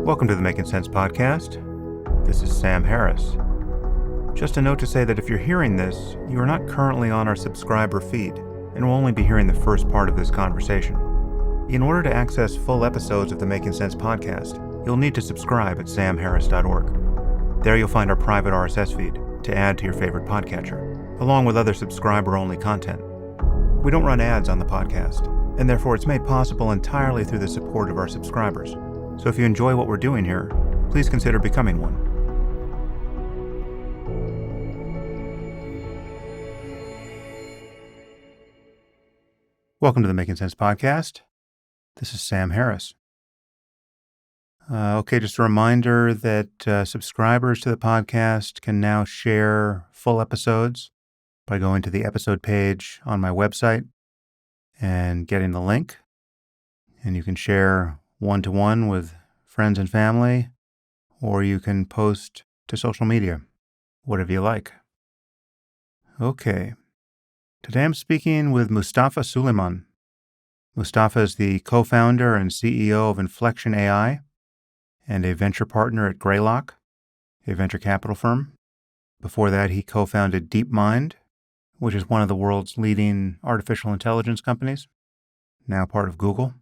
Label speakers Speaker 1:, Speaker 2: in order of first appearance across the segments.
Speaker 1: Welcome to the Making Sense podcast. This is Sam Harris. Just a note to say that if you're hearing this, you are not currently on our subscriber feed and will only be hearing the first part of this conversation. In order to access full episodes of the Making Sense podcast, you'll need to subscribe at samharris.org. There you'll find our private RSS feed to add to your favorite podcatcher, along with other subscriber-only content. We don't run ads on the podcast, and therefore it's made possible entirely through the support of our subscribers. So if you enjoy what we're doing here, please consider becoming one. Welcome to the Making Sense podcast. This is Sam Harris. Just a reminder that subscribers to the podcast can now share full episodes by going to the episode page on my website and getting the link. And you can share one-to-one with friends and family, or you can post to social media, whatever you like. Okay. Today I'm speaking with Mustafa Suleyman. Mustafa is the co-founder and CEO of Inflection AI and a venture partner at Greylock, a venture capital firm. Before that, he co-founded DeepMind, which is one of the world's leading artificial intelligence companies, now part of Google.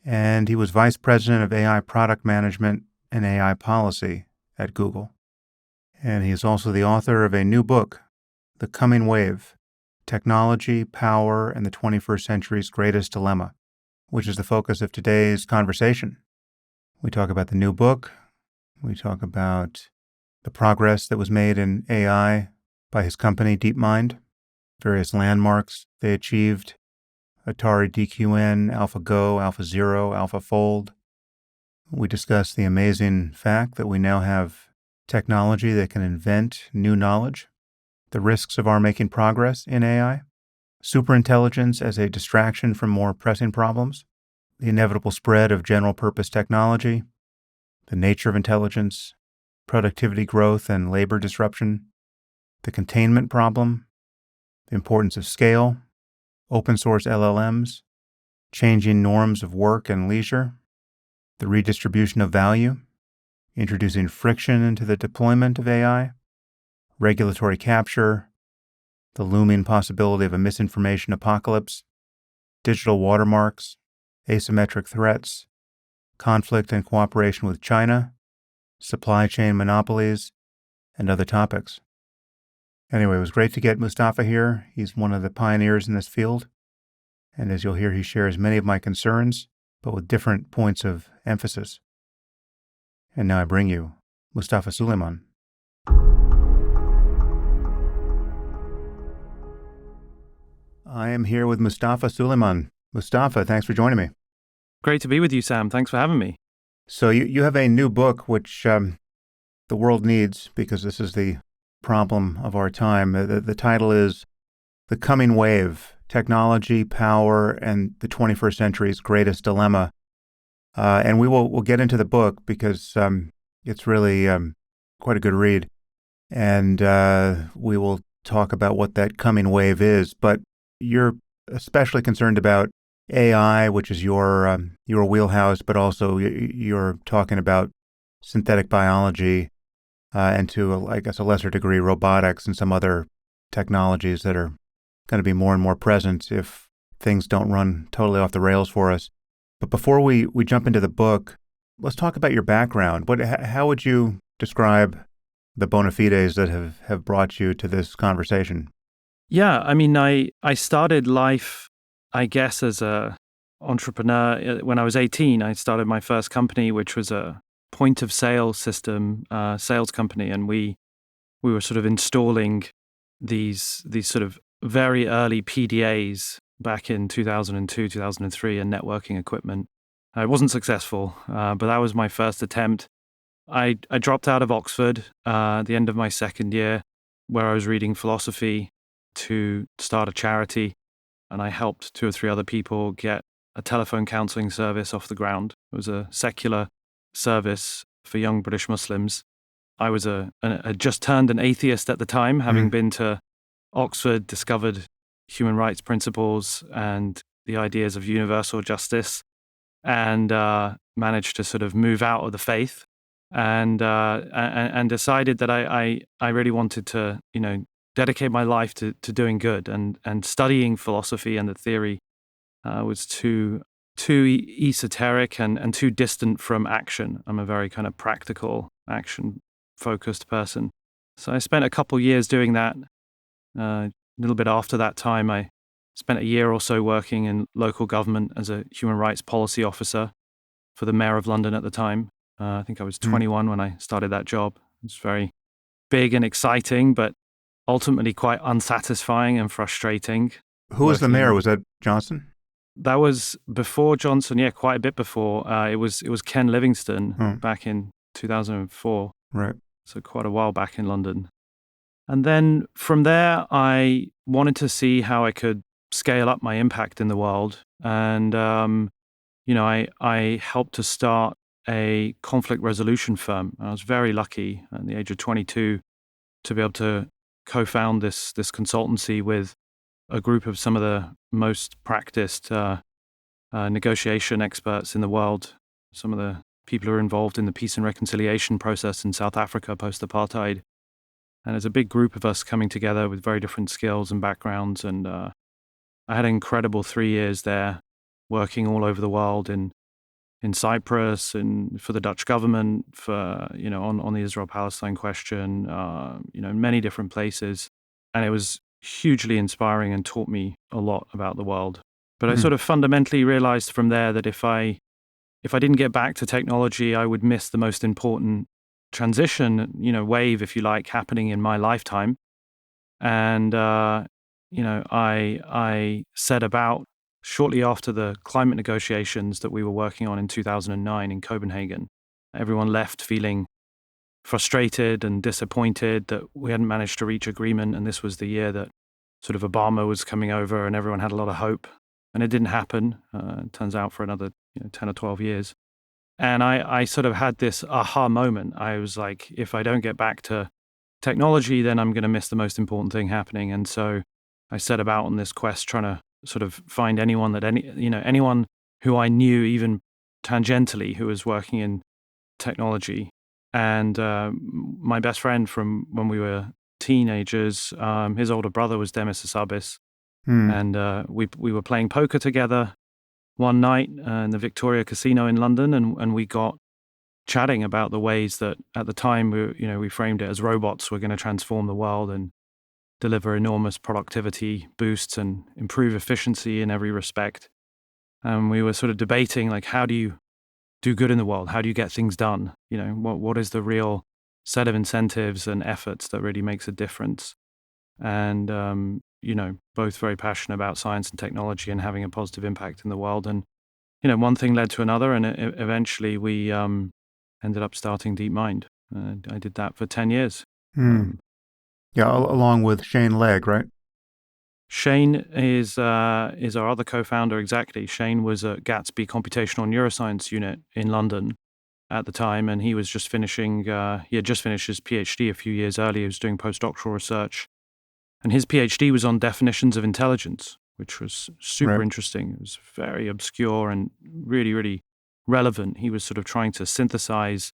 Speaker 1: And he was vice president of AI product management and AI policy at Google. And he is also the author of a new book, The Coming Wave: Technology, Power, and the 21st Century's Greatest Dilemma, which is the focus of today's conversation. We talk about the new book. We talk about the progress that was made in AI by his company, DeepMind, various landmarks they achieved: Atari DQN, AlphaGo, AlphaZero, AlphaFold. We discuss the amazing fact that we now have technology that can invent new knowledge, the risks of our making progress in AI, superintelligence as a distraction from more pressing problems, the inevitable spread of general-purpose technology, the nature of intelligence, productivity growth and labor disruption, the containment problem, the importance of scale, open-source LLMs, changing norms of work and leisure, the redistribution of value, introducing friction into the deployment of AI, regulatory capture, the looming possibility of a misinformation apocalypse, digital watermarks, asymmetric threats, conflict and cooperation with China, supply chain monopolies, and other topics. Anyway, it was great to get Mustafa here. He's one of the pioneers in this field. And as you'll hear, he shares many of my concerns, but with different points of emphasis. And now I bring you Mustafa Suleyman. I am here with Mustafa Suleyman. Mustafa, thanks for joining me.
Speaker 2: Great to be with you, Sam. Thanks for having me.
Speaker 1: So you have a new book which the world needs, because this is the problem of our time. The title is The Coming Wave: Technology, Power, and the 21st Century's Greatest Dilemma. And we'll get into the book because it's really quite a good read. And we will talk about what that coming wave is. But you're especially concerned about AI, which is your wheelhouse, but also you're talking about synthetic biology and to, I guess, a lesser degree, robotics and some other technologies that are going to be more and more present if things don't run totally off the rails for us. But before we jump into the book, let's talk about your background. How would you describe the bona fides that have brought you to this conversation?
Speaker 2: Yeah, I mean, I started life, I guess, as a entrepreneur. When I was 18, I started my first company, which was a point-of-sale system sales company, and we were sort of installing these sort of very early PDAs back in 2002, 2003, and networking equipment. I wasn't successful, but that was my first attempt. I dropped out of Oxford at the end of my second year, where I was reading philosophy, to start a charity, and I helped 2 or 3 other people get a telephone counseling service off the ground. It was a secular service for young British Muslims. I was just turned an atheist at the time, having been to Oxford, discovered human rights principles and the ideas of universal justice. And managed to sort of move out of the faith and decided that I really wanted to, dedicate my life to doing good, and studying philosophy and the theory was too esoteric and too distant from action. I'm a very kind of practical, action-focused person. So I spent a couple years doing that. A little bit after that time, I spent a year or so working in local government as a human rights policy officer for the mayor of London at the time. I think I was 21 when I started that job. It was very big and exciting, but ultimately quite unsatisfying and frustrating.
Speaker 1: Who was the mayor? Was that Johnson?
Speaker 2: That was before Johnson, yeah, quite a bit before. It was Ken Livingstone back in 2004.
Speaker 1: Right.
Speaker 2: So quite a while back in London. And then from there, I wanted to see how I could scale up my impact in the world. And, I helped to start a conflict resolution firm. I was very lucky at the age of 22 to be able to co-found this consultancy with a group of some of the most practiced negotiation experts in the world, some of the people who are involved in the peace and reconciliation process in South Africa post-apartheid. And there's a big group of us coming together with very different skills and backgrounds. And I had an incredible 3 years there, working all over the world in Cyprus and for the Dutch government, for on the Israel-Palestine question, in many different places. And it was hugely inspiring and taught me a lot about the world. But I sort of fundamentally realized from there that if I didn't get back to technology, I would miss the most important transition, wave, if you like, happening in my lifetime. And, I set about shortly after the climate negotiations that we were working on in 2009 in Copenhagen. Everyone left feeling frustrated and disappointed that we hadn't managed to reach agreement. And this was the year that sort of Obama was coming over and everyone had a lot of hope. And it didn't happen, it turns out, for another 10 or 12 years. And I sort of had this aha moment. I was like, if I don't get back to technology, then I'm going to miss the most important thing happening. And so I set about on this quest, trying to sort of find anyone anyone who I knew, even tangentially, who was working in technology. And my best friend from when we were teenagers, his older brother was Demis Hassabis. And we were playing poker together one night in the Victoria Casino in London, and we got chatting about the ways that at the time we framed it as robots were going to transform the world and deliver enormous productivity boosts and improve efficiency in every respect. And we were sort of debating, like, how do you do good in the world? How do you get things done? What is the real set of incentives and efforts that really makes a difference? And both very passionate about science and technology and having a positive impact in the world. And, one thing led to another, and eventually we ended up starting DeepMind. I did that for 10 years.
Speaker 1: Along with Shane Legg, right?
Speaker 2: Shane is our other co-founder, exactly. Shane was at Gatsby Computational Neuroscience Unit in London at the time, and he was just finishing, he had just finished his PhD a few years earlier. He was doing postdoctoral research. And his PhD was on definitions of intelligence, which was super interesting. It was very obscure and really, really relevant. He was sort of trying to synthesize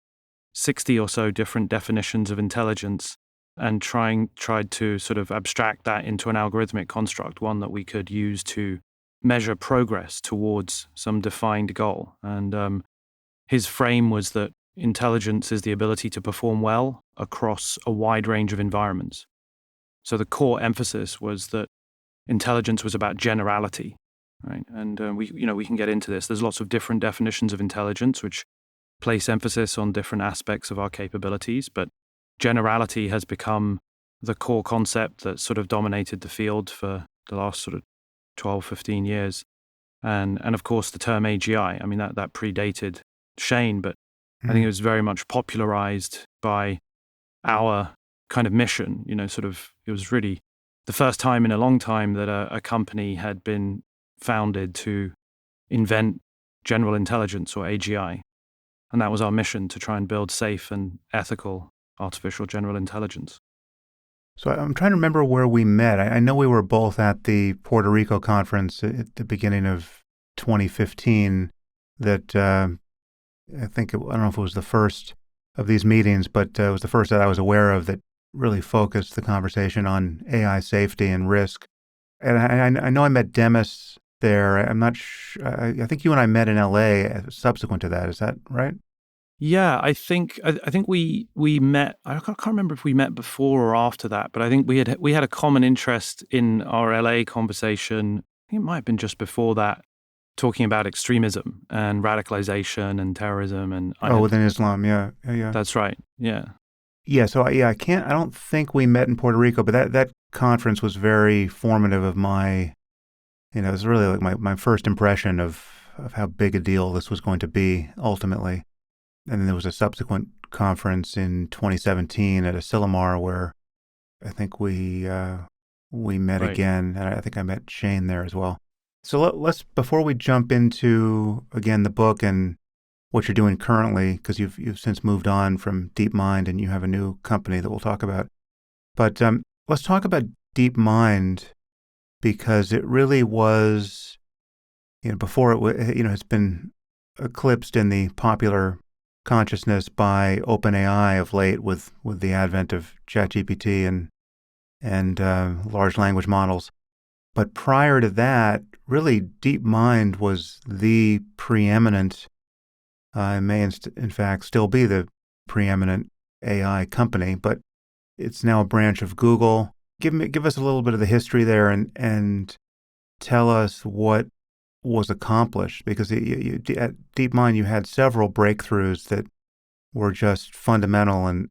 Speaker 2: 60 or so different definitions of intelligence and tried to sort of abstract that into an algorithmic construct, one that we could use to measure progress towards some defined goal. And his frame was that intelligence is the ability to perform well across a wide range of environments. So the core emphasis was that intelligence was about generality, right? And we can get into this. There's lots of different definitions of intelligence which place emphasis on different aspects of our capabilities, but generality has become the core concept that sort of dominated the field for the last sort of 12, 15 years. And of course, the term AGI, I mean, that predated Shane, but I think it was very much popularized by our kind of mission. It was really the first time in a long time that a company had been founded to invent general intelligence, or AGI. And that was our mission, to try and build safe and ethical artificial general intelligence.
Speaker 1: So I'm trying to remember where we met. I know we were both at the Puerto Rico conference at the beginning of 2015 that I think, I don't know if it was the first of these meetings, but it was the first that I was aware of that really focused the conversation on AI safety and risk. And I know I met Demis there. I'm not sure. I think you and I met in LA subsequent to that. Is that right?
Speaker 2: Yeah, I think we met. I can't remember if we met before or after that, but I think we had a common interest in our LA conversation. I think it might have been just before that, talking about extremism and radicalization and terrorism, and
Speaker 1: Oh, within Islam. Yeah. Yeah. Yeah.
Speaker 2: that's right. Yeah.
Speaker 1: Yeah. So, I can't, I don't think we met in Puerto Rico, but that conference was very formative of my, it was really like my first impression of how big a deal this was going to be ultimately. And then there was a subsequent conference in 2017 at Asilomar where I think we met
Speaker 2: Right.
Speaker 1: again, and I think I met Shane there as well. So let's before we jump into again the book and what you're doing currently, because you've since moved on from DeepMind and you have a new company that we'll talk about. But let's talk about DeepMind because it really was, before it's been eclipsed in the popular consciousness by OpenAI of late with the advent of ChatGPT and large language models. But prior to that, really, DeepMind was the preeminent, may in fact still be the preeminent AI company, but it's now a branch of Google. Give us a little bit of the history there and tell us what was accomplished, because at DeepMind you had several breakthroughs that were just fundamental, and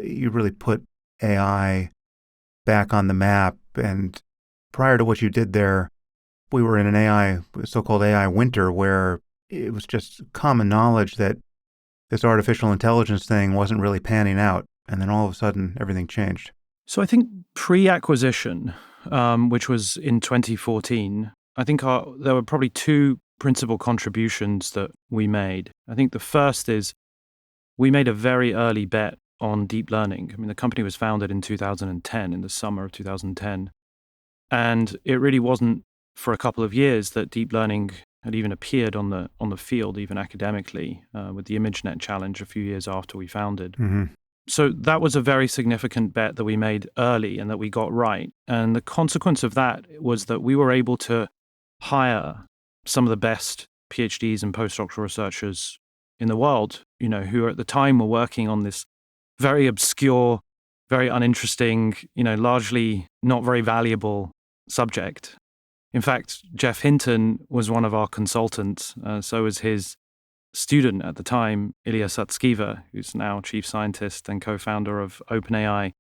Speaker 1: you really put AI back on the map. And prior to what you did there, we were in an so-called AI winter, where it was just common knowledge that this artificial intelligence thing wasn't really panning out. And then all of a sudden, everything changed.
Speaker 2: So I think pre-acquisition, which was in 2014, I think there were probably two principal contributions that we made. I think the first is we made a very early bet on deep learning. I mean, the company was founded in 2010, in the summer of 2010. And it really wasn't for a couple of years that deep learning had even appeared on the field, even academically, with the ImageNet challenge a few years after we founded.
Speaker 1: Mm-hmm.
Speaker 2: So that was a very significant bet that we made early and that we got right. And the consequence of that was that we were able to hire some of the best PhDs and postdoctoral researchers in the world, who at the time were working on this very obscure, very uninteresting, largely not very valuable subject. In fact, Jeff Hinton was one of our consultants. So was his student at the time, Ilya Sutskever, who's now chief scientist and co-founder of OpenAI,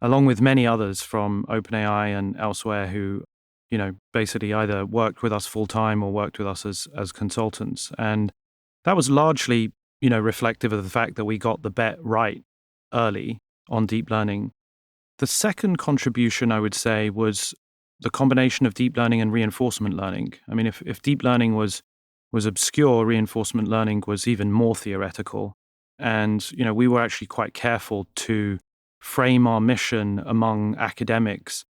Speaker 2: along with many others from OpenAI and elsewhere who, basically either worked with us full time or worked with us as consultants. And that was largely, reflective of the fact that we got the bet right early on deep learning. The second contribution, I would say, was the combination of deep learning and reinforcement learning. I mean, if deep learning was obscure, reinforcement learning was even more theoretical. And, we were actually quite careful to frame our mission among academics,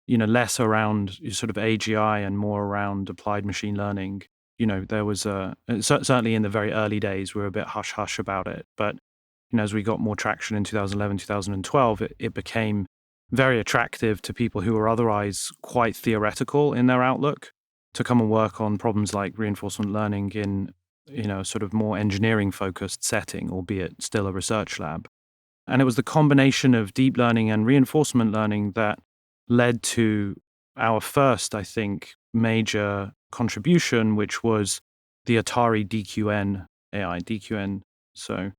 Speaker 2: less around sort of AGI and more around applied machine learning. There was certainly in the very early days, we were a bit hush-hush about it. But, as we got more traction in 2011, 2012, it became very attractive to people who were otherwise quite theoretical in their outlook to come and work on problems like reinforcement learning in, sort of more engineering-focused setting, albeit still a research lab. And it was the combination of deep learning and reinforcement learning that led to our first, I think, major contribution, which was the Atari DQN AI. DQN. So,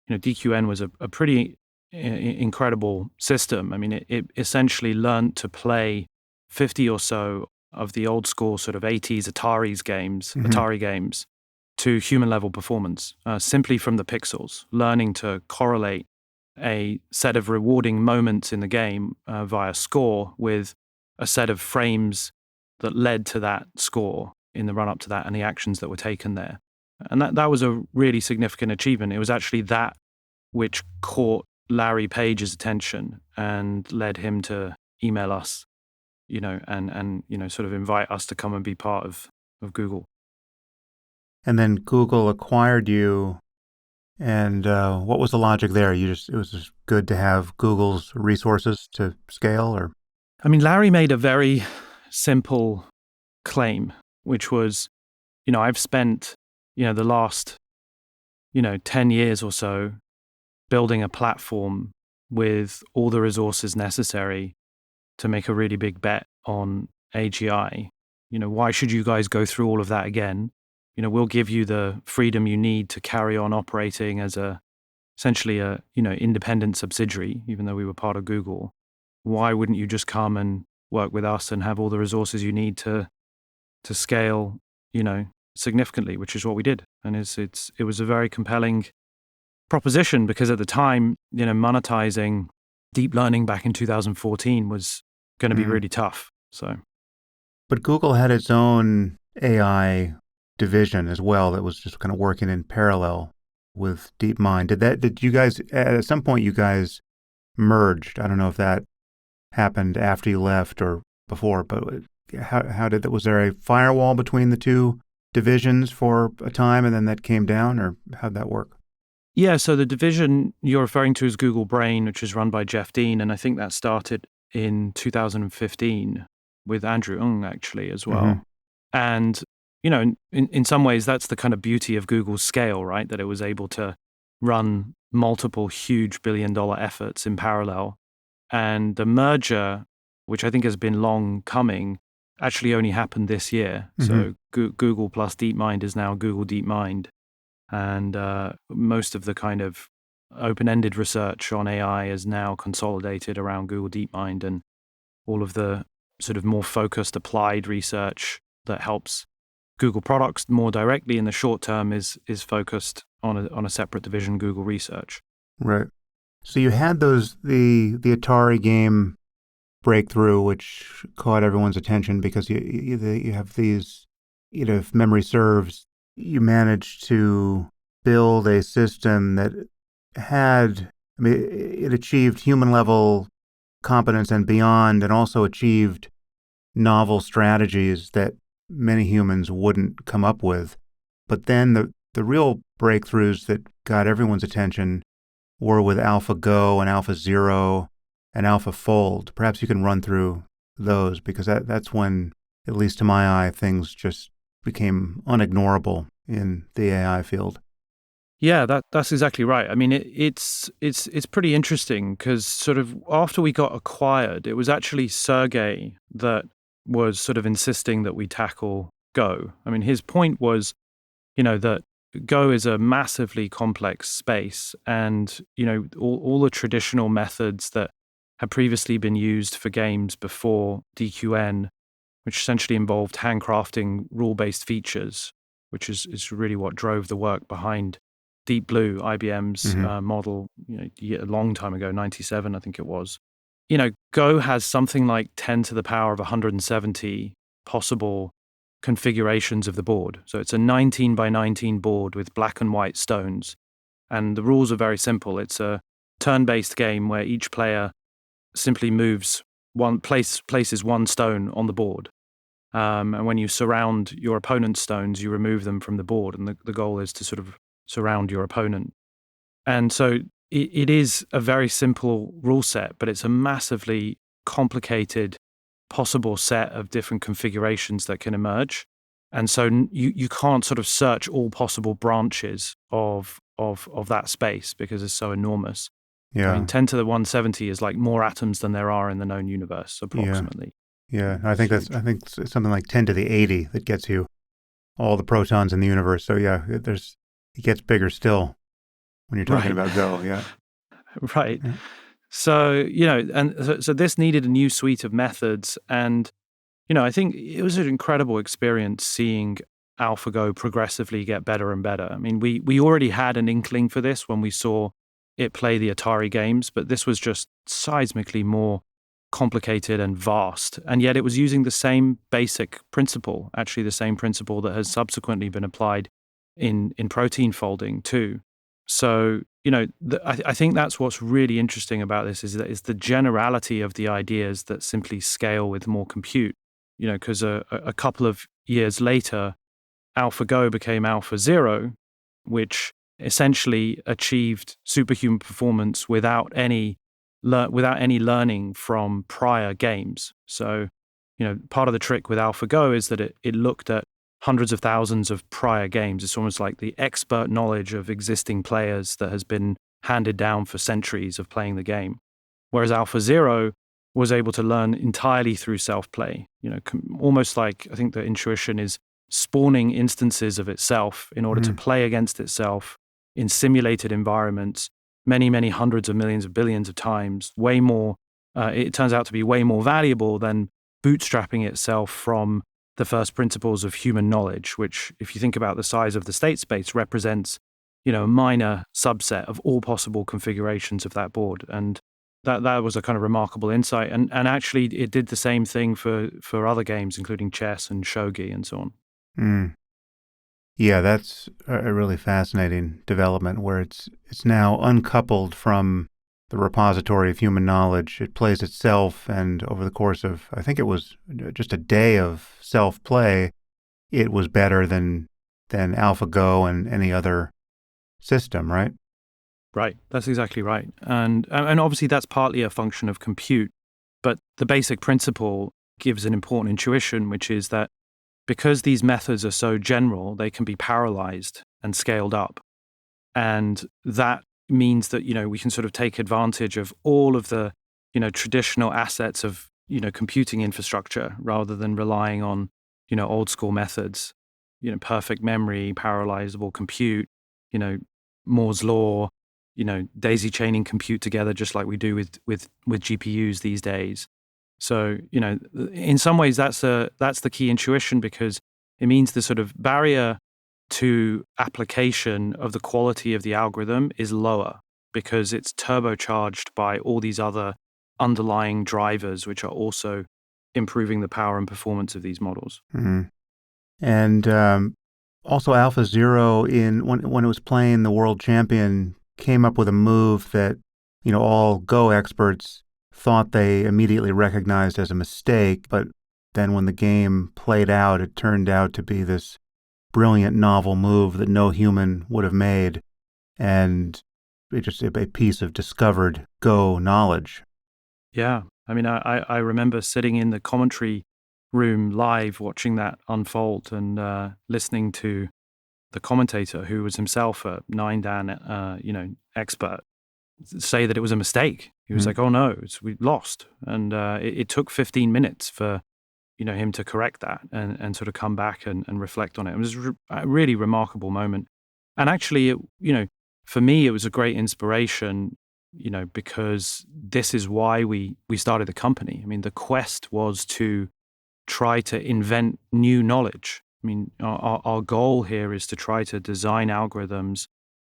Speaker 2: DQN was a pretty incredible system. I mean, it essentially learned to play 50 or so of the old school sort of 80s Atari games to human level performance, simply from the pixels, learning to correlate a set of rewarding moments in the game via score with a set of frames that led to that score in the run up to that and the actions that were taken there. And that was a really significant achievement. It was actually that which caught Larry Page's attention and led him to email us, and sort of invite us to come and be part of Google.
Speaker 1: And then Google acquired you And what was the logic there? It was just good to have Google's resources to scale, or?
Speaker 2: I mean, Larry made a very simple claim, which was, I've spent, the last, 10 years or so building a platform with all the resources necessary to make a really big bet on AGI. Why should you guys go through all of that again? We'll give you the freedom you need to carry on operating as essentially a, independent subsidiary, even though we were part of Google. Why wouldn't you just come and work with us and have all the resources you need to scale, significantly, which is what we did. And it was a very compelling proposition because at the time, monetizing deep learning back in 2014 was going to be really tough. So,
Speaker 1: but Google had its own AI division as well that was just kind of working in parallel with DeepMind. Did you guys, at some point you guys merged? I don't know if that happened after you left or before, but how did that, was there a firewall between the two divisions for a time and then that came down, or how'd that work?
Speaker 2: Yeah, so the division you're referring to is Google Brain, which is run by Jeff Dean, and I think that started in 2015 with Andrew Ng actually as well.
Speaker 1: Mm-hmm.
Speaker 2: And, in some ways that's the kind of beauty of Google's scale, right? That it was able to run multiple huge billion-dollar efforts in parallel. And the merger, which I think has been long coming, actually only happened this year.
Speaker 1: Mm-hmm.
Speaker 2: So Google plus DeepMind is now Google DeepMind. And most of the kind of open-ended research on AI is now consolidated around Google DeepMind, and all of the sort of more focused applied research that helps Google products more directly in the short term is focused on a separate division, Google Research.
Speaker 1: Right. So you had the Atari game breakthrough, which caught everyone's attention because you have these, if memory serves, you managed to build a system that it achieved human level competence and beyond, and also achieved novel strategies that many humans wouldn't come up with. But then the real breakthroughs that got everyone's attention were with AlphaGo and AlphaZero and AlphaFold. Perhaps you can run through those, because that's when, at least to my eye, things just became unignorable in the AI field.
Speaker 2: Yeah, that's exactly right. I mean, it's pretty interesting because sort of after we got acquired, it was actually Sergey that was sort of insisting that we tackle Go. I mean, his point was, that Go is a massively complex space, and all the traditional methods that had previously been used for games before DQN, which essentially involved handcrafting rule-based features, which is really what drove the work behind Deep Blue, IBM's model, a long time ago, 97, I think it was. Go has something like 10 to the power of 170 possible configurations of the board. So it's a 19 by 19 board with black and white stones. And the rules are very simple. It's a turn-based game where each player simply moves places one stone on the board. And when you surround your opponent's stones, you remove them from the board. And the goal is to sort of surround your opponent. And so it is a very simple rule set, but it's a massively complicated possible set of different configurations that can emerge. And so you can't sort of search all possible branches of that space because it's so enormous.
Speaker 1: Yeah.
Speaker 2: I mean, 10 to the 170 is like more atoms than there are in the known universe, approximately.
Speaker 1: Yeah. I think it's something like 10 to the 80 that gets you all the protons in the universe. So yeah, it gets bigger still when you're talking about Go. Yeah.
Speaker 2: Right.
Speaker 1: Yeah.
Speaker 2: So, so this needed a new suite of methods. And, I think it was an incredible experience seeing AlphaGo progressively get better and better. I mean, we already had an inkling for this when we saw it play the Atari games, but this was just seismically more complicated and vast. And yet it was using the same basic principle, actually the same principle that has subsequently been applied in protein folding too. So, I think that's what's really interesting about this is that it's the generality of the ideas that simply scale with more compute, because a couple of years later, AlphaGo became AlphaZero, which essentially achieved superhuman performance without any learning from prior games. So, part of the trick with AlphaGo is that it looked at hundreds of thousands of prior games. It's almost like the expert knowledge of existing players that has been handed down for centuries of playing the game. Whereas AlphaZero was able to learn entirely through self-play. Almost like, I think the intuition is spawning instances of itself in order to play against itself in simulated environments many, many hundreds of millions of billions of times, way more, it turns out to be way more valuable than bootstrapping itself from the first principles of human knowledge, which, if you think about the size of the state space, represents, a minor subset of all possible configurations of that board. And that was a kind of remarkable insight. And actually, it did the same thing for other games, including chess and shogi and so on.
Speaker 1: Mm. Yeah, that's a really fascinating development where it's now uncoupled from the repository of human knowledge. It plays itself, and over the course of, I think it was just a day of self-play, it was better than AlphaGo and any other system, right?
Speaker 2: Right, that's exactly right. And obviously that's partly a function of compute, but the basic principle gives an important intuition, which is that because these methods are so general, they can be parallelized and scaled up. And that means that, we can sort of take advantage of all of the, traditional assets of, computing infrastructure rather than relying on, old school methods, perfect memory, parallelizable compute, Moore's law, daisy chaining compute together, just like we do with GPUs these days. So, in some ways, that's the key intuition, because it means the sort of barrier to application of the quality of the algorithm is lower because it's turbocharged by all these other underlying drivers, which are also improving the power and performance of these models.
Speaker 1: Mm-hmm. And also, AlphaZero, when it was playing the world champion, came up with a move that all Go experts thought they immediately recognized as a mistake, but then when the game played out, it turned out to be this brilliant novel move that no human would have made, and it's just a piece of discovered Go knowledge.
Speaker 2: Yeah, I mean, I remember sitting in the commentary room live watching that unfold and listening to the commentator, who was himself a 9Dan expert, say that it was a mistake. He was like, "Oh no, we lost," and it took 15 minutes for him to correct that and sort of come back and reflect on it. It was a really remarkable moment, and actually, for me, it was a great inspiration, because this is why we started the company. I mean, the quest was to try to invent new knowledge. I mean, our goal here is to try to design algorithms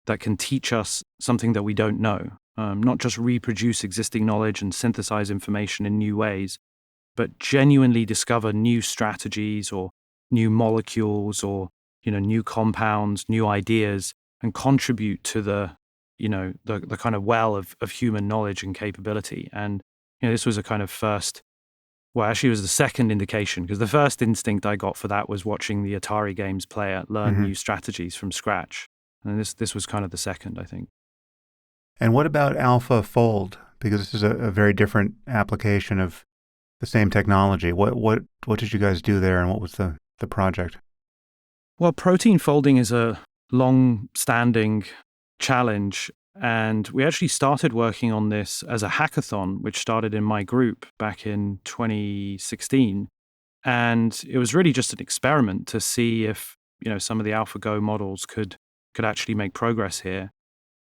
Speaker 2: that can teach us something that we don't know, not just reproduce existing knowledge and synthesize information in new ways, but genuinely discover new strategies or new molecules or, new compounds, new ideas, and contribute to the kind of well of human knowledge and capability. And, this was a kind of first, well, actually it was the second indication, because the first instinct I got for that was watching the Atari games player learn new strategies from scratch. And this was kind of the second, I think.
Speaker 1: And what about AlphaFold? Because this is a very different application of the same technology. What did you guys do there, and what was the project?
Speaker 2: Well, protein folding is a long-standing challenge, and we actually started working on this as a hackathon, which started in my group back in 2016. And it was really just an experiment to see if, some of the AlphaGo models could actually make progress here.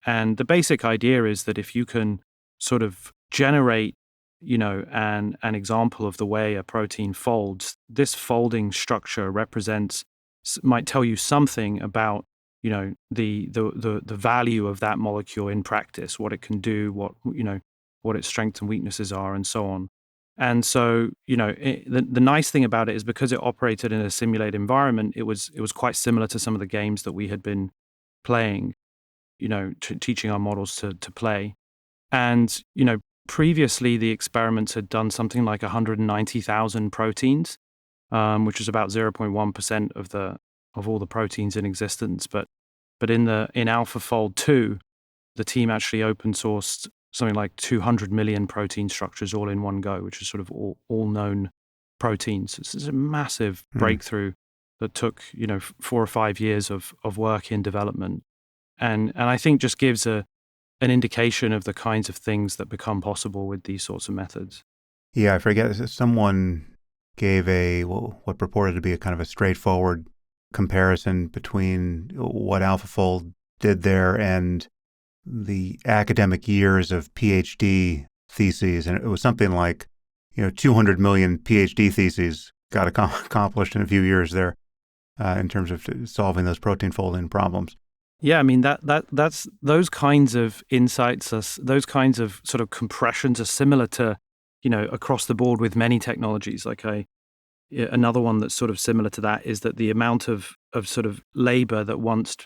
Speaker 2: And the basic idea is that if you can sort of generate, an example of the way a protein folds, this folding structure might tell you something about, the value of that molecule in practice, what it can do, what its strengths and weaknesses are, and so on. And so, the nice thing about it is because it operated in a simulated environment, it was quite similar to some of the games that we had been playing, teaching our models to play. And, previously the experiments had done something like 190,000 proteins, which is about 0.1% of all the proteins in existence. But But in AlphaFold 2, the team actually open sourced something like 200 million protein structures all in one go, which is sort of all known proteins. This is a massive breakthrough that took 4 or 5 years of work in development, and I think just gives an indication of the kinds of things that become possible with these sorts of methods.
Speaker 1: Yeah, I forget. Someone gave what purported to be a kind of a straightforward comparison between what AlphaFold did there and the academic years of PhD theses, and it was something like 200 million PhD theses got accomplished in a few years there in terms of solving those protein folding problems.
Speaker 2: Yeah, I mean that's those kinds of insights, those kinds of sort of compressions are similar to across the board with many technologies. Like another one that's sort of similar to that is that the amount of sort of labor that once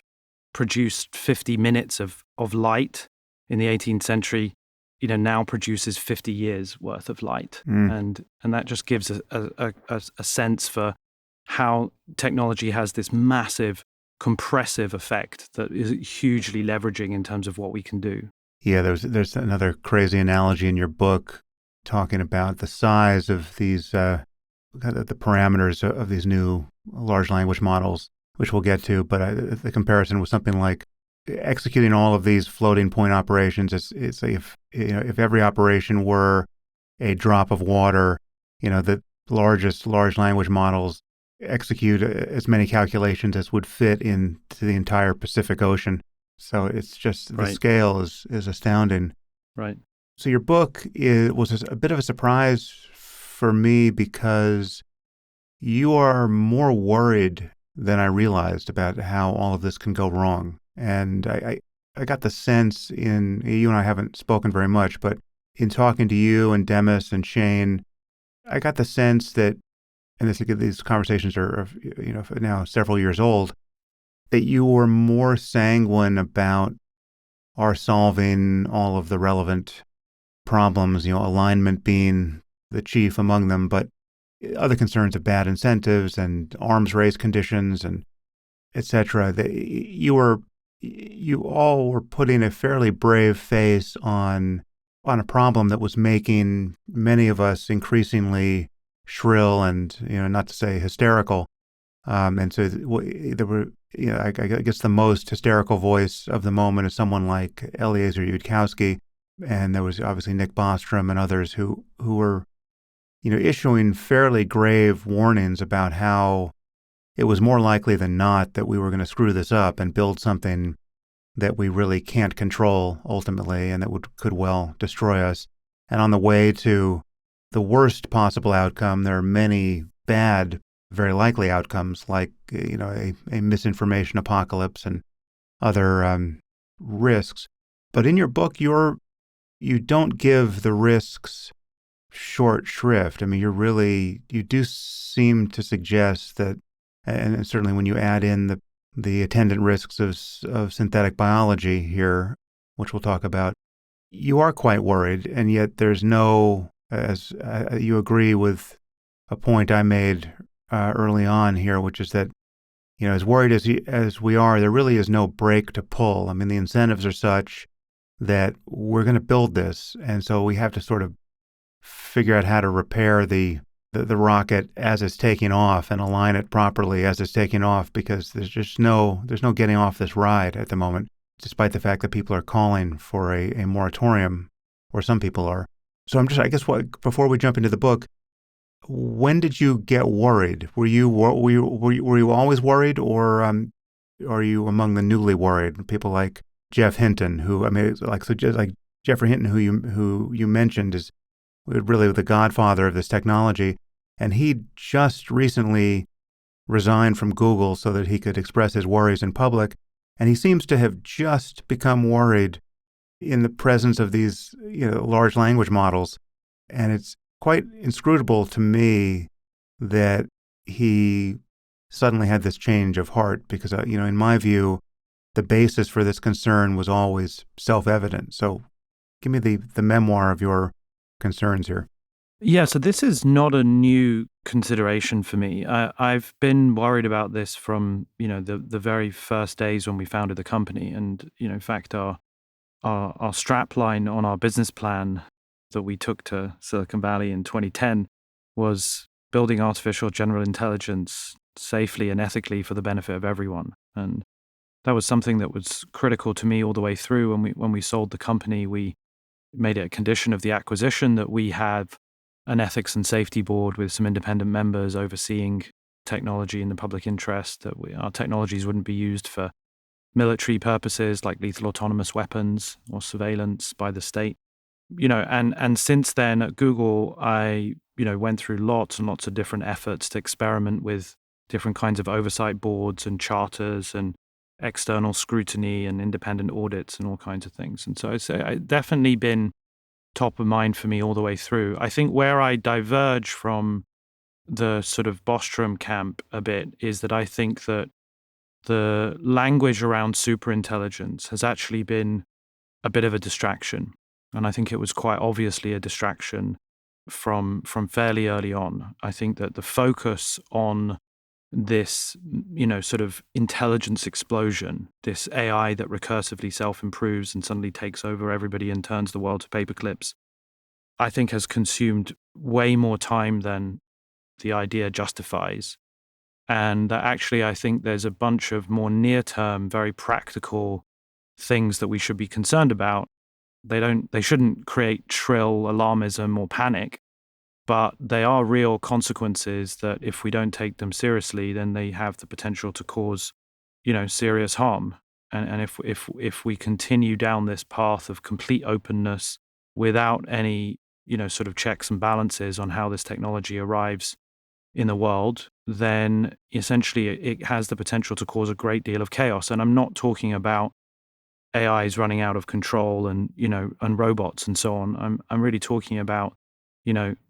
Speaker 2: produced 50 minutes of light in the 18th century, now produces 50 years worth of light. And that just gives a sense for how technology has this massive compressive effect that is hugely leveraging in terms of what we can do.
Speaker 1: Yeah, there's another crazy analogy in your book talking about the size of these, the parameters of these new large language models, which we'll get to. But the comparison was something like executing all of these floating point operations. It's if every operation were a drop of water, the largest large language models execute as many calculations as would fit into the entire Pacific Ocean. So it's just the scale is astounding.
Speaker 2: Right.
Speaker 1: So your book was a bit of a surprise for me because you are more worried than I realized about how all of this can go wrong. And I got the sense you and I haven't spoken very much, but in talking to you and Demis and Shane, I got the sense that, and these conversations are now several years old, that you were more sanguine about our solving all of the relevant problems, alignment being the chief among them, but other concerns of bad incentives and arms race conditions and et cetera. You all were putting a fairly brave face on a problem that was making many of us increasingly shrill and, not to say hysterical. And so there were, I guess the most hysterical voice of the moment is someone like Eliezer Yudkowsky. And there was obviously Nick Bostrom and others who were, issuing fairly grave warnings about how it was more likely than not that we were going to screw this up and build something that we really can't control ultimately and that could well destroy us. And on the way to the worst possible outcome, there are many bad, very likely outcomes like, a misinformation apocalypse and other risks. But in your book, you don't give the risks short shrift. I mean, you do seem to suggest that, and certainly when you add in the attendant risks of synthetic biology here, which we'll talk about, you are quite worried, and yet there's no, as you agree with a point I made early on here, which is that, as worried as we are, there really is no brake to pull. I mean, the incentives are such that we're going to build this, and so we have to sort of figure out how to repair the rocket as it's taking off and align it properly as it's taking off, because there's no getting off this ride at the moment, despite the fact that people are calling for a moratorium, or some people are. So I guess before we jump into the book, when did you get worried? Were you always worried, or are you among the newly worried people like Geoff Hinton, like Geoffrey Hinton, who you mentioned is really the godfather of this technology, and he just recently resigned from Google so that he could express his worries in public, and he seems to have just become worried in the presence of these large language models, and it's quite inscrutable to me that he suddenly had this change of heart, because in my view, the basis for this concern was always self-evident. So give me the memoir of your concerns here.
Speaker 2: Yeah, so this is not a new consideration for me. I've been worried about this from, the very first days when we founded the company. And, in fact, our strap line on our business plan that we took to Silicon Valley in 2010 was building artificial general intelligence safely and ethically for the benefit of everyone. And that was something that was critical to me all the way through. When we sold the company, we made it a condition of the acquisition that we have an ethics and safety board with some independent members overseeing technology in the public interest, that our technologies wouldn't be used for military purposes like lethal autonomous weapons or surveillance by the state. And since then at Google, I, went through lots and lots of different efforts to experiment with different kinds of oversight boards and charters and external scrutiny and independent audits and all kinds of things. And so it's definitely been top of mind for me all the way through. I think where I diverge from the sort of Bostrom camp a bit is that I think that the language around superintelligence has actually been a bit of a distraction. And I think it was quite obviously a distraction from fairly early on. I think that the focus on this, sort of intelligence explosion, this AI that recursively self-improves and suddenly takes over everybody and turns the world to paper clips, I think has consumed way more time than the idea justifies. And that actually, I think there's a bunch of more near-term, very practical things that we should be concerned about. They shouldn't create shrill alarmism or panic, but they are real consequences that if we don't take them seriously, then they have the potential to cause, serious harm. And if we continue down this path of complete openness without any, sort of checks and balances on how this technology arrives in the world, then essentially it has the potential to cause a great deal of chaos. And I'm not talking about AI is running out of control and, and robots and so on. I'm really talking about,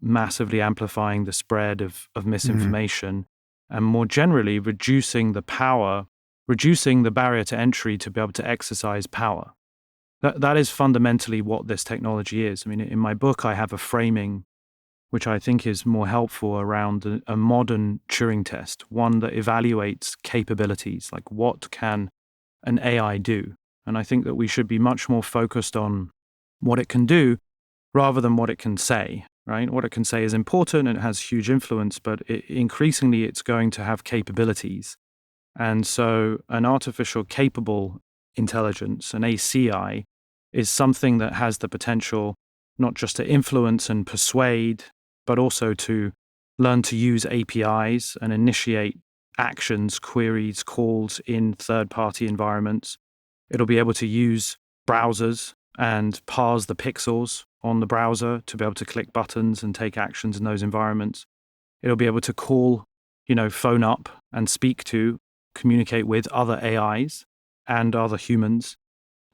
Speaker 2: massively amplifying the spread of
Speaker 1: Hmm.
Speaker 2: misinformation and more generally reducing the barrier to entry to be able to exercise power. That is fundamentally what this technology is. I mean, in my book, I have a framing which I think is more helpful around a modern Turing test, one that evaluates capabilities, like what can an AI do? And I think that we should be much more focused on what it can do rather than what it can say, right? What it can say is important and it has huge influence, but increasingly it's going to have capabilities. And so an artificial capable intelligence, an ACI, is something that has the potential not just to influence and persuade, but also to learn to use APIs and initiate actions, queries, calls in third-party environments. It'll be able to use browsers and parse the pixels on the browser to be able to click buttons and take actions in those environments. It'll be able to call, phone up and speak to, communicate with other AIs and other humans.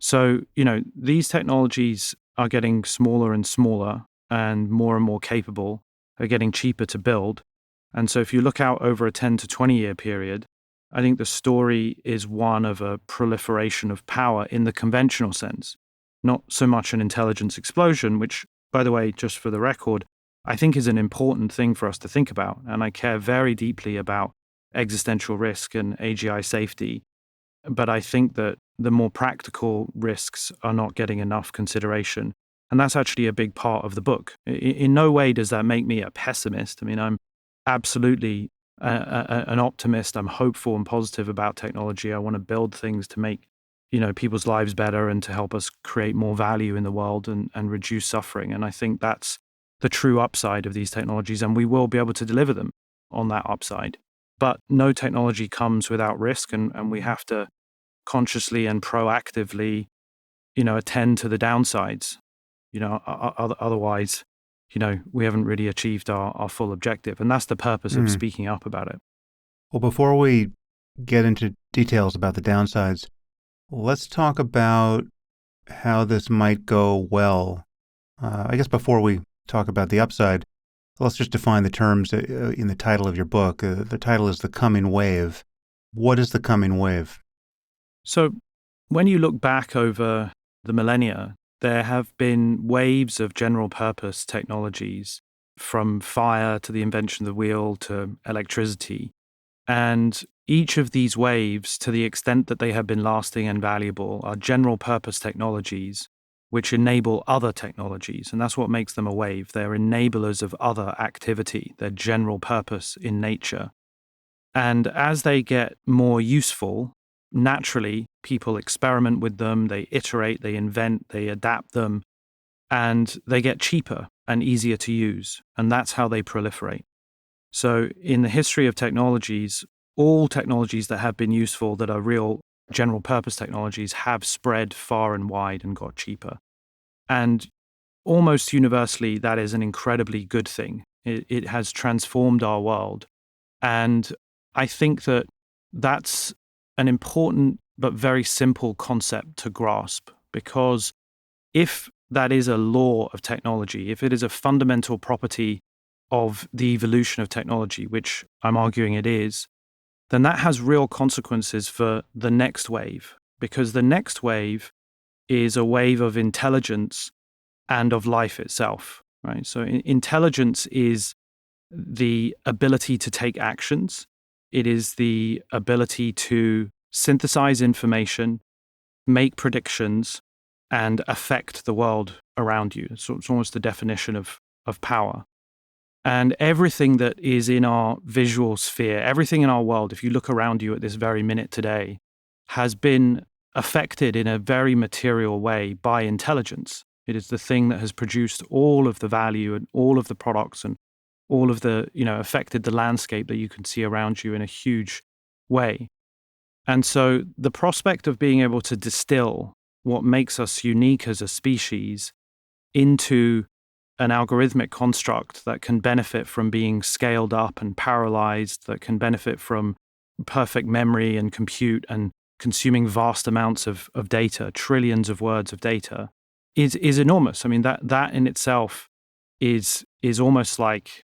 Speaker 2: So, these technologies are getting smaller and smaller and more capable. They're getting cheaper to build. And so if you look out over a 10 to 20 year period, I think the story is one of a proliferation of power in the conventional sense, not so much an intelligence explosion, which, by the way, just for the record, I think is an important thing for us to think about. And I care very deeply about existential risk and AGI safety. But I think that the more practical risks are not getting enough consideration. And that's actually a big part of the book. In no way does that make me a pessimist. I mean, I'm absolutely an optimist. I'm hopeful and positive about technology. I want to build things to make, people's lives better and to help us create more value in the world and reduce suffering. And I think that's the true upside of these technologies. And we will be able to deliver them on that upside. But no technology comes without risk, and we have to consciously and proactively, attend to the downsides. Otherwise, we haven't really achieved our full objective. And that's the purpose of
Speaker 1: Mm.
Speaker 2: speaking up about it.
Speaker 1: Well, before we get into details about the downsides, let's talk about how this might go well. I guess before we talk about the upside, let's just define the terms in the title of your book. The title is The Coming Wave. What is the coming wave?
Speaker 2: So when you look back over the millennia, there have been waves of general purpose technologies from fire to the invention of the wheel to electricity. And each of these waves, to the extent that they have been lasting and valuable, are general purpose technologies which enable other technologies. And that's what makes them a wave. They're enablers of other activity. They're general purpose in nature. And as they get more useful, naturally, people experiment with them, they iterate, they invent, they adapt them, and they get cheaper and easier to use. And that's how they proliferate. So in the history of technologies, all technologies that have been useful, that are real general purpose technologies, have spread far and wide and got cheaper. And almost universally, that is an incredibly good thing. It has transformed our world. And I think that that's an important but very simple concept to grasp, because if that is a law of technology, if it is a fundamental property of the evolution of technology, which I'm arguing it is, then that has real consequences for the next wave, because the next wave is a wave of intelligence and of life itself, right? So intelligence is the ability to take actions. It is the ability to synthesize information, make predictions, and affect the world around you. So it's almost the definition of power. And everything that is in our visual sphere, everything in our world, if you look around you at this very minute today, has been affected in a very material way by intelligence. It is the thing that has produced all of the value and all of the products and all of the, affected the landscape that you can see around you in a huge way. And so the prospect of being able to distill what makes us unique as a species into an algorithmic construct that can benefit from being scaled up and parallelized, that can benefit from perfect memory and compute and consuming vast amounts of data, trillions of words of data, is enormous. I mean, that in itself is almost like,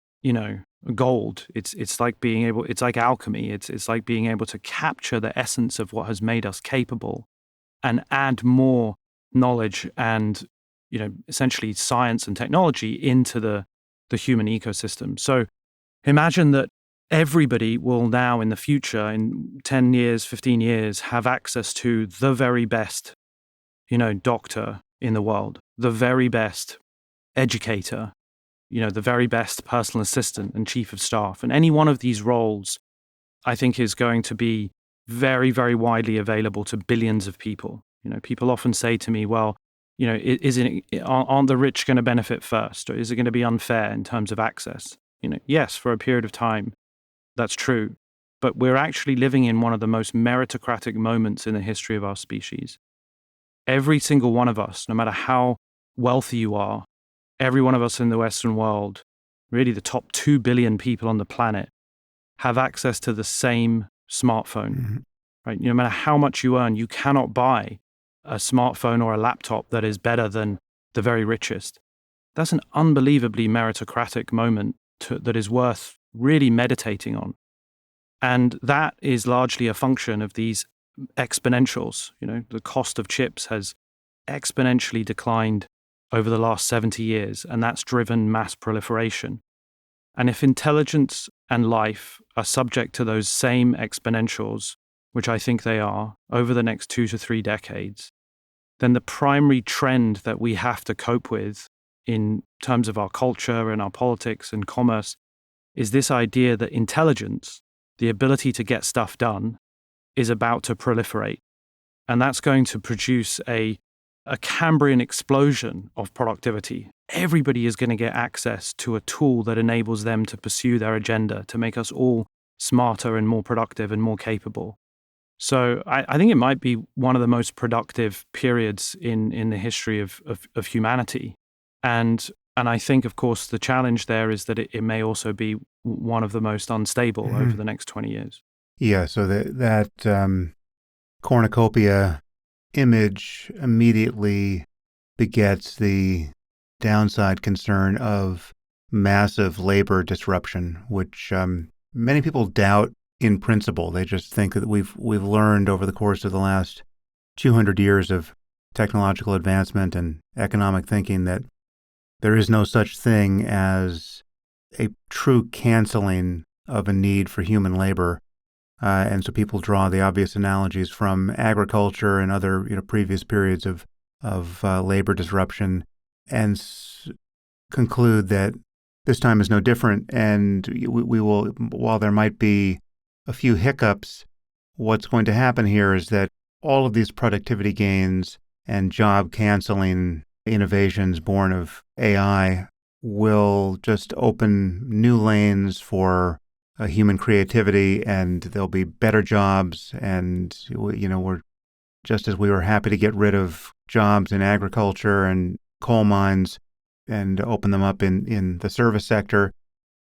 Speaker 2: gold. It's like it's like alchemy. It's like being able to capture the essence of what has made us capable and add more knowledge and, essentially science and technology into the human ecosystem. So imagine that everybody will now in the future, in 10 years, 15 years, have access to the very best, doctor in the world, the very best educator, the very best personal assistant and chief of staff. And any one of these roles, I think, is going to be very, very widely available to billions of people. People often say to me, well, aren't the rich going to benefit first? Or is it going to be unfair in terms of access? Yes, for a period of time, that's true. But we're actually living in one of the most meritocratic moments in the history of our species. Every single one of us, no matter how wealthy you are, every one of us in the Western world, really the top 2 billion people on the planet, have access to the same smartphone, right? No matter how much you earn, you cannot buy a smartphone or a laptop that is better than the very richest. That's an unbelievably meritocratic moment that is worth really meditating on. And that is largely a function of these exponentials. The cost of chips has exponentially declined over the last 70 years, and that's driven mass proliferation. And if intelligence and life are subject to those same exponentials, which I think they are, over the next 2 to 3 decades, then the primary trend that we have to cope with in terms of our culture and our politics and commerce is this idea that intelligence, the ability to get stuff done, is about to proliferate. And that's going to produce a Cambrian explosion of productivity. Everybody is going to get access to a tool that enables them to pursue their agenda, to make us all smarter and more productive and more capable. So I think it might be one of the most productive periods in the history of humanity. And I think, of course, the challenge there is that it may also be one of the most unstable over the next 20 years.
Speaker 1: Yeah, so that cornucopia image immediately begets the downside concern of massive labor disruption, which many people doubt in principle. They just think that we've learned over the course of the last 200 years of technological advancement and economic thinking that there is no such thing as a true canceling of a need for human labor. And so people draw the obvious analogies from agriculture and other previous periods of labor disruption and conclude that this time is no different. And we will, while there might be a few hiccups, what's going to happen here is that all of these productivity gains and job canceling innovations born of AI will just open new lanes for human creativity, and there'll be better jobs. And, we're just as we were happy to get rid of jobs in agriculture and coal mines and open them up in the service sector,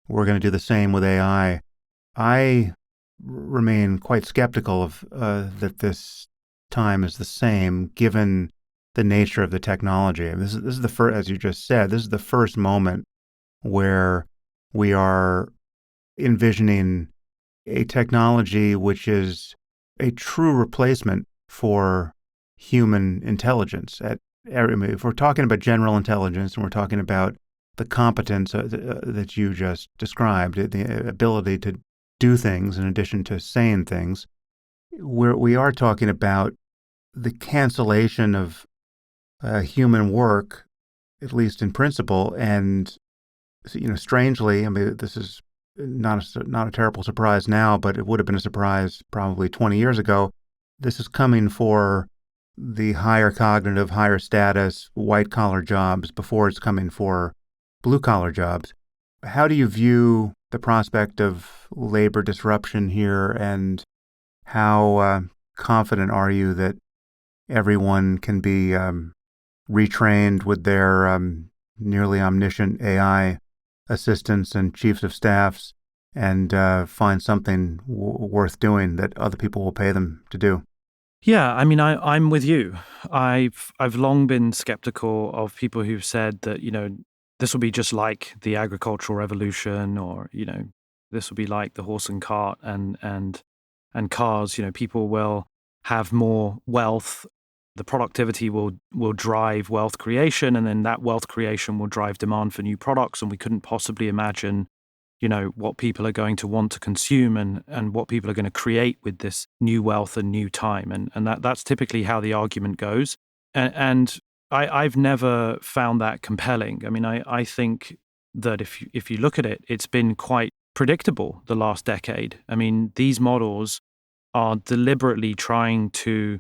Speaker 1: we're going to do the same with AI. I remain quite skeptical of that this time is the same, given the nature of the technology. This is the first, as you just said, this is the first moment where we are envisioning a technology which is a true replacement for human intelligence. If we're talking about general intelligence and we're talking about the competence that you just described, the ability to do things in addition to saying things, we are talking about the cancellation of human work, at least in principle. And strangely, this is not a terrible surprise now, but it would have been a surprise probably 20 years ago. This is coming for the higher cognitive, higher status, white-collar jobs before it's coming for blue-collar jobs. How do you view the prospect of labor disruption here, and how confident are you that everyone can be retrained with their nearly omniscient AI assistants and chiefs of staffs and find something worth doing that other people will pay them to do?
Speaker 2: Yeah, I'm with you. I've long been skeptical of people who've said that, this will be just like the agricultural revolution, or, this will be like the horse and cart and cars. People will have more wealth. The productivity will drive wealth creation, and then that wealth creation will drive demand for new products. And we couldn't possibly imagine what people are going to want to consume and what people are going to create with this new wealth and new time. And that's typically how the argument goes. And I've never found that compelling. I think that if you look at it, it's been quite predictable the last decade. These models are deliberately trying to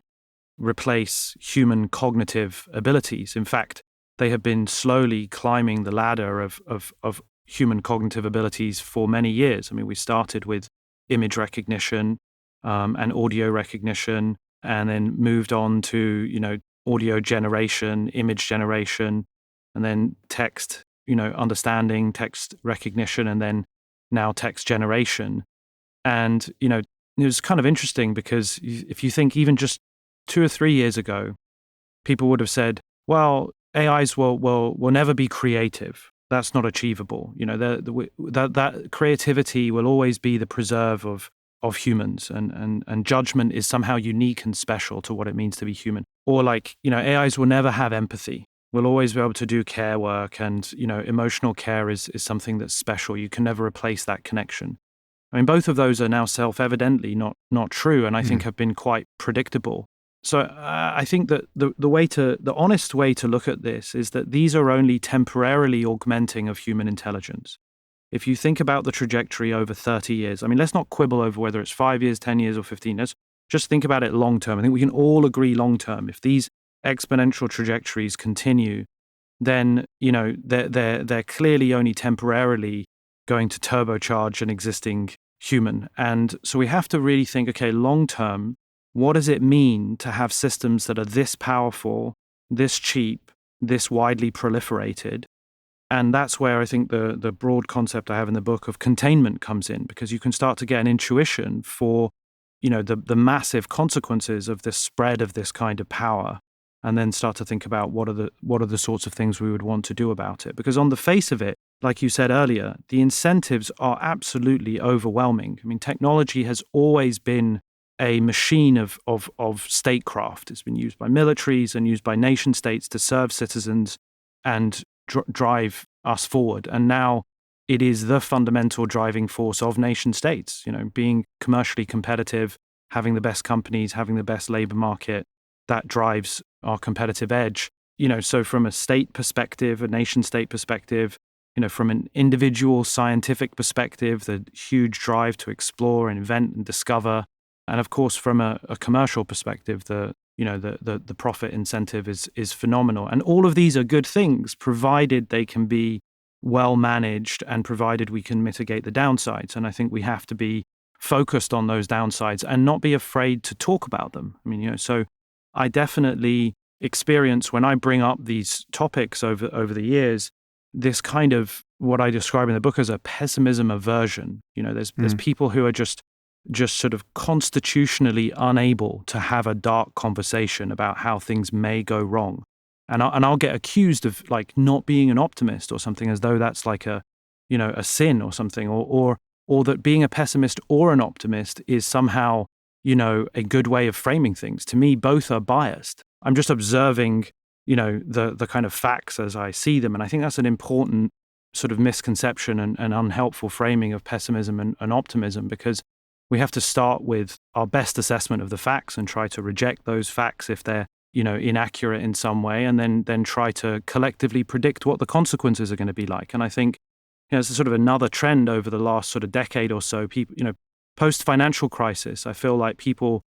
Speaker 2: replace human cognitive abilities. In fact, they have been slowly climbing the ladder of human cognitive abilities for many years. We started with image recognition and audio recognition, and then moved on to, audio generation, image generation, and then text, understanding, text recognition, and then now text generation. And, it was kind of interesting because if you think even just 2 or 3 years ago, people would have said, well, AIs will never be creative. That's not achievable. That creativity will always be the preserve of humans, and judgment is somehow unique and special to what it means to be human. Or AIs will never have empathy. We'll always be able to do care work, and, emotional care is something that's special. You can never replace that connection. Both of those are now self-evidently not true, and I think have been quite predictable. So I think that the honest way to look at this is that these are only temporarily augmenting of human intelligence. If you think about the trajectory over 30 years, let's not quibble over whether it's 5 years, 10 years, or 15 years. Just think about it long term. I think we can all agree long term. If these exponential trajectories continue, then they're clearly only temporarily going to turbocharge an existing human. And so we have to really think, okay, long term, what does it mean to have systems that are this powerful, this cheap, this widely proliferated? And that's where I think the broad concept I have in the book of containment comes in, because you can start to get an intuition for, the massive consequences of this spread of this kind of power, and then start to think about what are the sorts of things we would want to do about it. Because on the face of it, like you said earlier, the incentives are absolutely overwhelming. Technology has always been a machine of statecraft. It's been used by militaries and used by nation states to serve citizens and drive us forward. And now it is the fundamental driving force of nation states, being commercially competitive, having the best companies, having the best labor market, that drives our competitive edge. So from a state perspective, a nation state perspective, from an individual scientific perspective, the huge drive to explore and invent and discover. And of course, from a commercial perspective, the profit incentive is phenomenal. And all of these are good things, provided they can be well managed and provided we can mitigate the downsides. And I think we have to be focused on those downsides and not be afraid to talk about them. So I definitely experience, when I bring up these topics over the years, this kind of what I describe in the book as a pessimism aversion. There's people who are just sort of constitutionally unable to have a dark conversation about how things may go wrong. And I'll get accused of like not being an optimist or something, as though that's like a sin or something, or that being a pessimist or an optimist is somehow, a good way of framing things. To me, both are biased. I'm just observing, the kind of facts as I see them. And I think that's an important sort of misconception and unhelpful framing of pessimism and optimism, because we have to start with our best assessment of the facts and try to reject those facts if they're, inaccurate in some way, and then try to collectively predict what the consequences are going to be like. And I think, it's sort of another trend over the last sort of decade or so. People, post-financial crisis, I feel like people,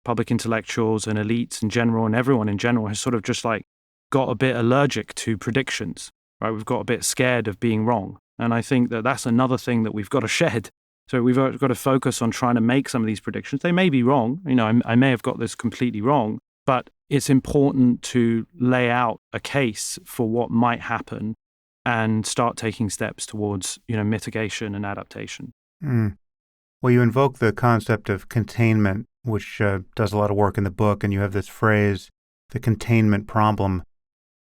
Speaker 2: public intellectuals and elites in general, and everyone in general, has sort of just like got a bit allergic to predictions, right? We've got a bit scared of being wrong. And I think that that's another thing that we've got to shed. So we've got to focus on trying to make some of these predictions. They may be wrong. I may have got this completely wrong, but it's important to lay out a case for what might happen and start taking steps towards, mitigation and adaptation.
Speaker 1: Well, you invoke the concept of containment, which does a lot of work in the book, and you have this phrase, the containment problem,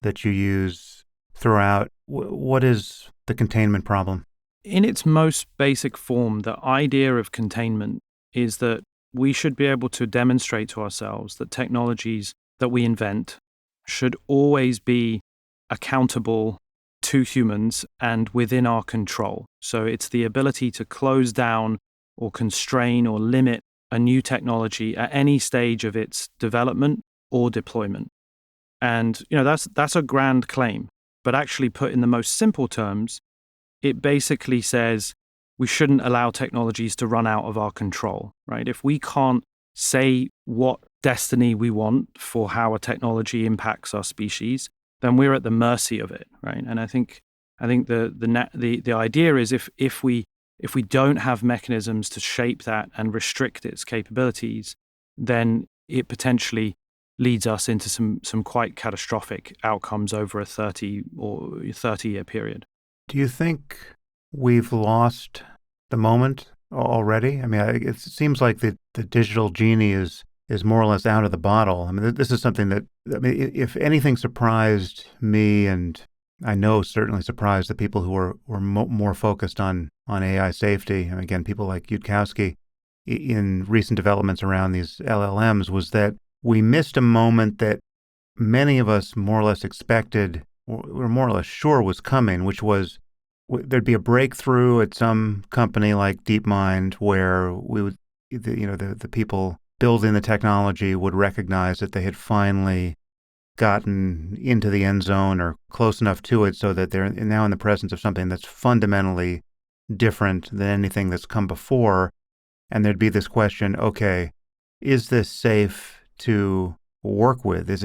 Speaker 1: that you use throughout. What is the containment problem?
Speaker 2: In its most basic form, the idea of containment is that we should be able to demonstrate to ourselves that technologies that we invent should always be accountable to humans and within our control. So it's the ability to close down or constrain or limit a new technology at any stage of its development or deployment. And, that's a grand claim, but actually put in the most simple terms, it basically says we shouldn't allow technologies to run out of our control, right? If we can't say what destiny we want for how a technology impacts our species, then we're at the mercy of it, right? And I think the idea is if we don't have mechanisms to shape that and restrict its capabilities, then it potentially leads us into some quite catastrophic outcomes over a 30-year period.
Speaker 1: Do you think we've lost the moment already? It seems like the digital genie is more or less out of the bottle. This is something that, if anything surprised me, and I know certainly surprised the people who were more focused on AI safety, and again, people like Yudkowsky, in recent developments around these LLMs, was that we missed a moment that many of us more or less expected, or were more or less sure was coming, which was there'd be a breakthrough at some company like DeepMind where we would, the people building the technology would recognize that they had finally gotten into the end zone or close enough to it so that they're now in the presence of something that's fundamentally different than anything that's come before. And there'd be this question, okay, is this safe to work with? Is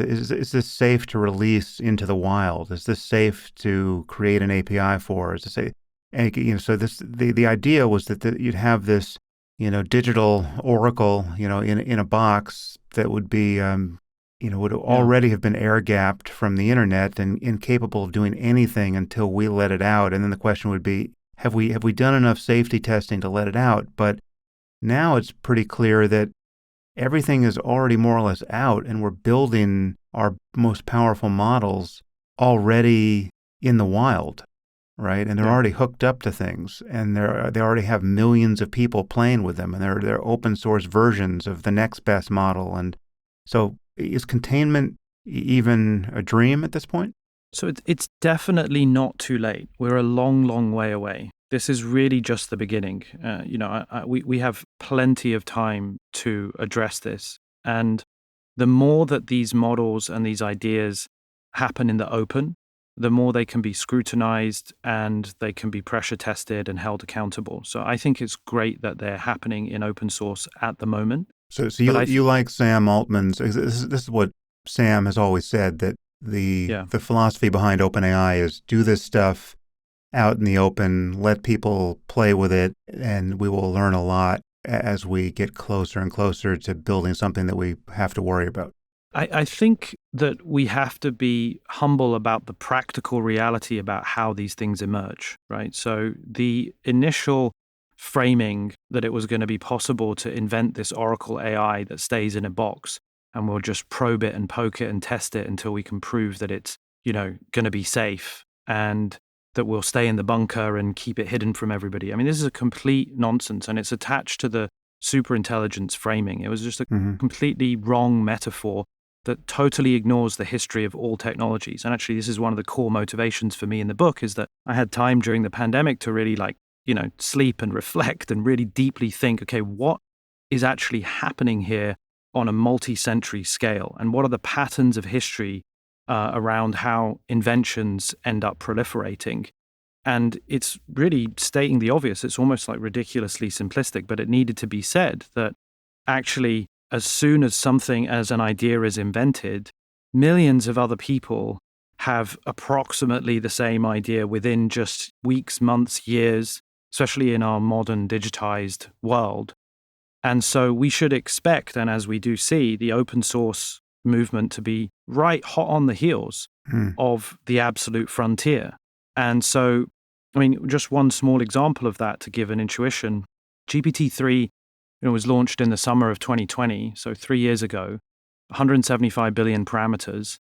Speaker 1: this safe to release into the wild? Is this safe to create an API for? Is this so the idea was that you'd have this, digital oracle, in a box that would be, would already have been air gapped from the internet and incapable of doing anything until we let it out. And then the question would be, have we done enough safety testing to let it out? But now it's pretty clear that everything is already more or less out, and we're building our most powerful models already in the wild, right? And they're already hooked up to things, and they already have millions of people playing with them, and they're open source versions of the next best model. And so is containment even a dream at this point?
Speaker 2: So it's definitely not too late. We're a long, long way away. this is really just the beginning. We have plenty of time to address this. And the more that these models and these ideas happen in the open, the more they can be scrutinized and they can be pressure tested and held accountable. So I think it's great that they're happening in open source at the moment.
Speaker 1: So you like Sam Altman's, this is what Sam has always said, that the philosophy behind OpenAI is do this stuff out in the open, let people play with it, and we will learn a lot as we get closer and closer to building something that we have to worry about.
Speaker 2: I think that we have to be humble about the practical reality about how these things emerge, right? So the initial framing that it was going to be possible to invent this Oracle AI that stays in a box and we'll just probe it and poke it and test it until we can prove that it's, going to be safe and that we'll stay in the bunker and keep it hidden from everybody. I mean, this is a complete nonsense, and it's attached to the superintelligence framing. It was just a completely wrong metaphor that totally ignores the history of all technologies. And actually, this is one of the core motivations for me in the book, is that I had time during the pandemic to really sleep and reflect and really deeply think, okay, what is actually happening here on a multi-century scale? And what are the patterns of history around how inventions end up proliferating? And it's really stating the obvious. It's almost like ridiculously simplistic, but it needed to be said that actually, as soon as something as an idea is invented, millions of other people have approximately the same idea within just weeks, months, years, especially in our modern digitized world. And so we should expect, and as we do see, the open source movement to be right hot on the heels of the absolute frontier. And so, just one small example of that to give an intuition, GPT-3 was launched in the summer of 2020, so 3 years ago, 175 billion parameters,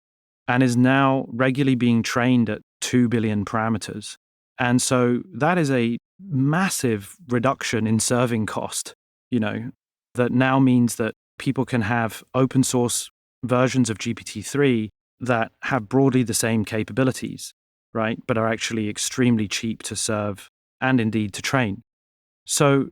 Speaker 2: and is now regularly being trained at 2 billion parameters. And so that is a massive reduction in serving cost, that now means that people can have open source versions of GPT-3 that have broadly the same capabilities, right, but are actually extremely cheap to serve and indeed to train. So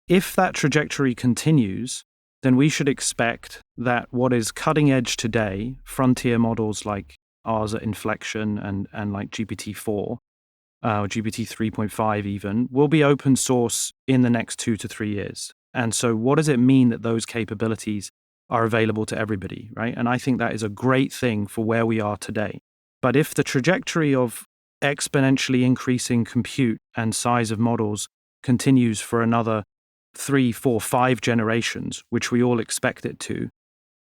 Speaker 2: if that trajectory continues, then we should expect that what is cutting edge today, frontier models like ours at Inflection and like GPT-4, or GPT 3.5 even, will be open source in the next 2 to 3 years. And so what does it mean that those capabilities are available to everybody, right? And I think that is a great thing for where we are today. But if the trajectory of exponentially increasing compute and size of models continues for another 3, 4, 5 generations, which we all expect it to,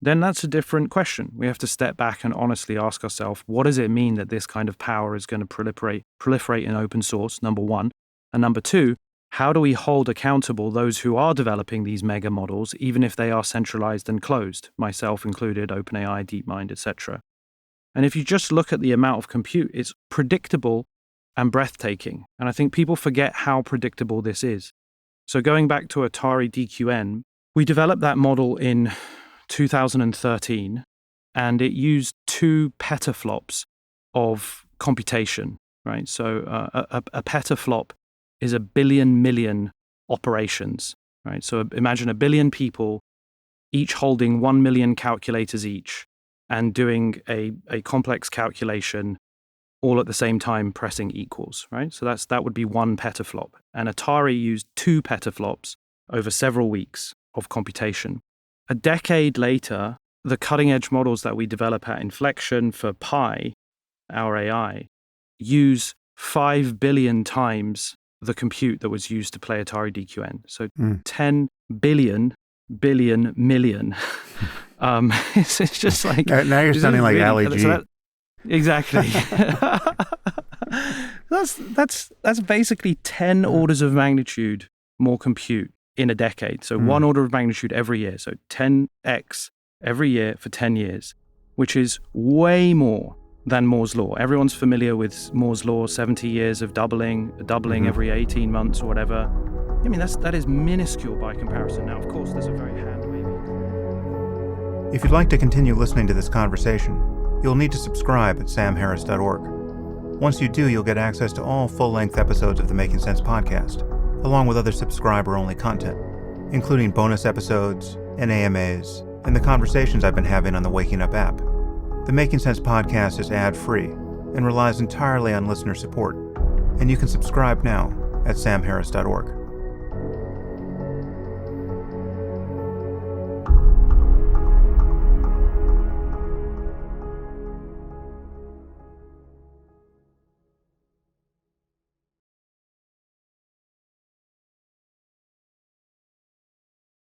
Speaker 2: then that's a different question. We have to step back and honestly ask ourselves, what does it mean that this kind of power is going to proliferate in open source, number one? And number two, how do we hold accountable those who are developing these mega models, even if they are centralized and closed, myself included, OpenAI, DeepMind, etc.? And if you just look at the amount of compute, it's predictable and breathtaking. And I think people forget how predictable this is. So going back to Atari DQN, we developed that model in 2013, and it used 2 petaflops of computation, right? So a petaflop is a billion million operations, right? So imagine a billion people, each holding 1 million calculators each, and doing a complex calculation all at the same time pressing equals, right? So that would be 1 petaflop. And Atari used 2 petaflops over several weeks of computation. A decade later, the cutting edge models that we develop at Inflection for Pi, our AI, use 5 billion times the compute that was used to play Atari DQN. So 10 billion million. It's just like...
Speaker 1: Now you're sounding like Ali G.
Speaker 2: Exactly. That's basically 10 orders of magnitude more compute in a decade. So 1 order of magnitude every year. So 10x every year for 10 years, which is way more than Moore's Law. Everyone's familiar with Moore's Law, 70 years of doubling every 18 months or whatever. I mean, that is minuscule by comparison. Now, of course, there's a very hand-wavy...
Speaker 1: If you'd like to continue listening to this conversation, you'll need to subscribe at samharris.org. Once you do, you'll get access to all full-length episodes of the Making Sense podcast, along with other subscriber-only content, including bonus episodes and AMAs, and the conversations I've been having on the Waking Up app. The Making Sense podcast is ad-free and relies entirely on listener support, and you can subscribe now at samharris.org.